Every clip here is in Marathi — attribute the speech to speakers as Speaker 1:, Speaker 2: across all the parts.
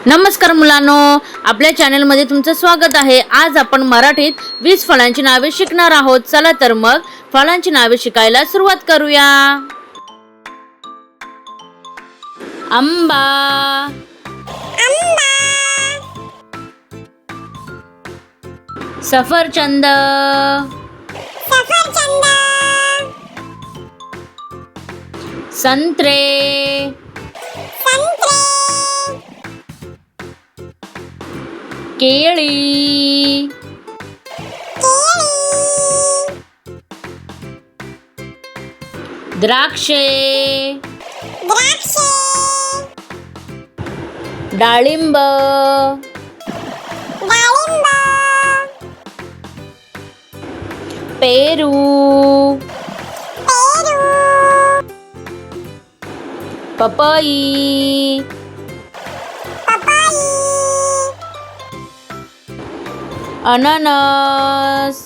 Speaker 1: नमस्कार मुलांनो, आपल्या चॅनलमध्ये तुमचं स्वागत आहे। आज आपण मराठीत 20 फळांची नावे शिकणार आहोत। चला तर मग फळांची नावे शिकायला सुरुवात करूया। आंबा, सफरचंद, संत्रे, केळी, द्राक्षे, डाळिंब, पेरू, पपई, अननस,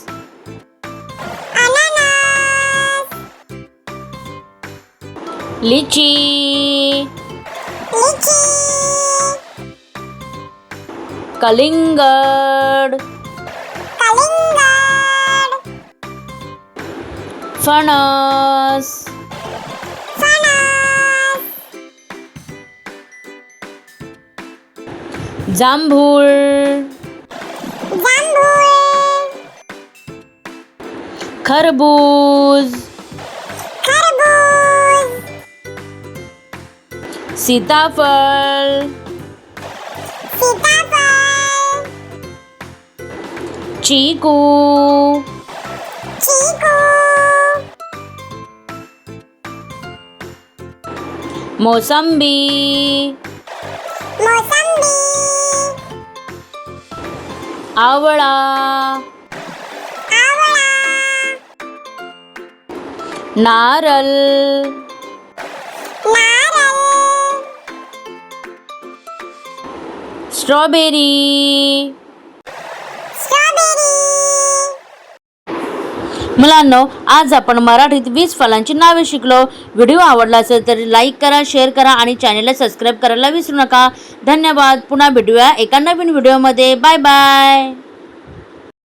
Speaker 1: लीची, कलिंगड, फणस, जांभूळ, खरबूज, सीताफळ, चीकू, मोसंबी, आवळा, नारळ, स्ट्रॉबेरी। मुलांनो, आज आपण मराठीत 20 फळांची नावे शिकलो। व्हिडिओ आवडला असेल तर लाईक करा, शेअर करा आणि चॅनलला सबस्क्राईब करायला विसरू नका। धन्यवाद। पुन्हा भेटूया एका नवीन व्हिडिओमध्ये। Bye bye.